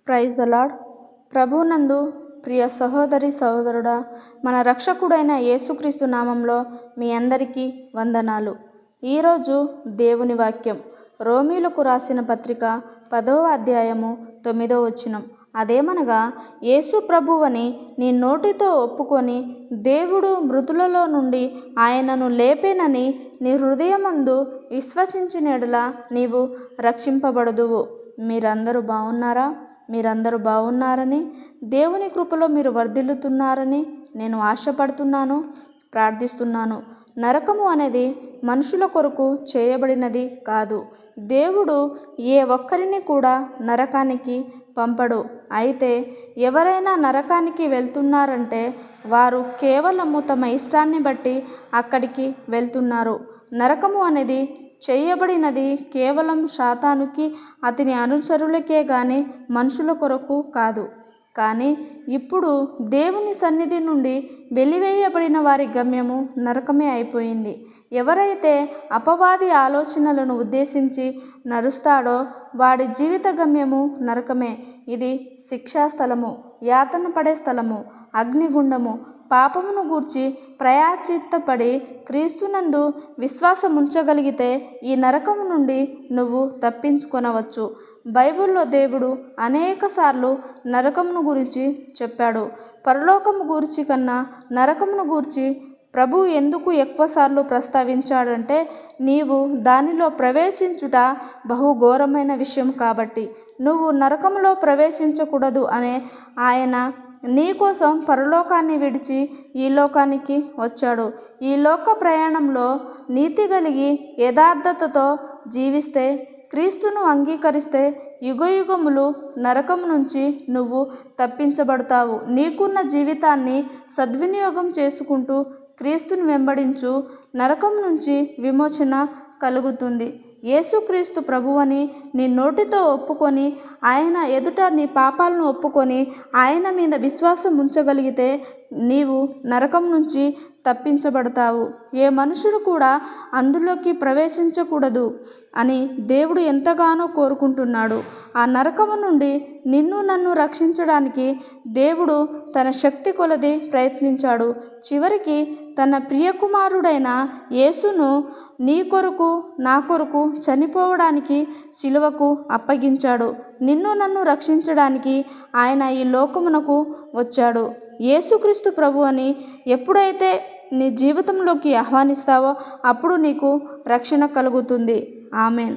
Praise the lord. ప్రభునందు ప్రియ సహోదరి సహోదరుడా, మన రక్షకుడైన యేసుక్రీస్తు నామంలో మీ అందరికీ వందనాలు. ఈరోజు దేవుని వాక్యం రోమీలకు రాసిన పత్రిక 10వ అధ్యాయము 9వ వచనం. అదేమనగా, యేసు ప్రభువని నీ నోటితో ఒప్పుకొని దేవుడు మృతులలో నుండి ఆయనను లేపేనని నీ హృదయమందు విశ్వసించిన యెడల నీవు రక్షింపబడుదువు. మీరందరూ బాగున్నారని, దేవుని కృపలో మీరు వర్ధిల్లుతున్నారని నేను ఆశపడుతున్నాను, ప్రార్థిస్తున్నాను. నరకము అనేది మనుషుల కొరకు చేయబడినది కాదు. దేవుడు ఏ ఒక్కరిని కూడా నరకానికి పంపడు. అయితే ఎవరైనా నరకానికి వెళ్తున్నారంటే వారు కేవలము తమ ఇష్టాన్ని బట్టి అక్కడికి వెళ్తున్నారు. నరకము అనేది చేయబడినది కేవలం సాతానుకి, అతని అనుచరులకే గాని మనుషుల కొరకు కాదు. కానీ ఇప్పుడు దేవుని సన్నిధి నుండి వెలివేయబడిన వారి గమ్యము నరకమే అయిపోయింది. ఎవరైతే అపవాది ఆలోచనలను ఉద్దేశించి నడుస్తాడో వాడి జీవిత గమ్యము నరకమే. ఇది శిక్షాస్థలము, యాతన పడే స్థలము, అగ్నిగుండము. పాపమును గూర్చి ప్రయాచిత్తపడి క్రీస్తునందు విశ్వాసం ఉంచగలిగితే ఈ నరకము నుండి నువ్వు తప్పించుకొనవచ్చు. బైబిల్లో దేవుడు అనేకసార్లు నరకమును గురించి చెప్పాడు. పరలోకము గూర్చి కన్నా నరకమును గూర్చి ప్రభువు ఎందుకు ఎక్కువసార్లు ప్రస్తావించాడంటే, నీవు దానిలో ప్రవేశించుట బహుఘోరమైన విషయం కాబట్టి. నువ్వు నరకములో ప్రవేశించకూడదు అనే ఆయన నీ కోసం పరలోకాన్ని విడిచి ఈ లోకానికి వచ్చాడు. ఈ లోక ప్రయాణంలో నీతి కలిగి యథార్థతతో జీవిస్తే, క్రీస్తును అంగీకరిస్తే యుగయుగములు నరకం నుంచి నువ్వు తప్పించబడతావు. నీకున్న జీవితాన్ని సద్వినియోగం చేసుకుంటూ క్రీస్తుని వెంబడించు. నరకం నుంచి విమోచన కలుగుతుంది. యేసుక్రీస్తు ప్రభువని నీ నోటితో ఒప్పుకొని ఆయన ఎదుట నీ పాపాలను ఒప్పుకొని ఆయన మీద విశ్వాసం ఉంచగలిగితే నీవు నరకం నుంచి తప్పించబడతావు. ఏ మనుషుడు కూడా అందులోకి ప్రవేశించకూడదు అని దేవుడు ఎంతగానో కోరుకుంటున్నాడు. ఆ నరకము నుండి నిన్ను నన్ను రక్షించడానికి దేవుడు తన శక్తి కొలది ప్రయత్నించాడు. చివరికి తన ప్రియకుమారుడైన యేసును నీ కొరకు నా కొరకు చనిపోవడానికి శిలువకు అప్పగించాడు. నిన్ను నన్ను రక్షించడానికి ఆయన ఈ లోకమునకు వచ్చాడు. యేసుక్రీస్తు ప్రభు అని ఎప్పుడైతే నీ జీవితంలోకి ఆహ్వానిస్తావో అప్పుడు నీకు రక్షణ కలుగుతుంది. ఆమెన్.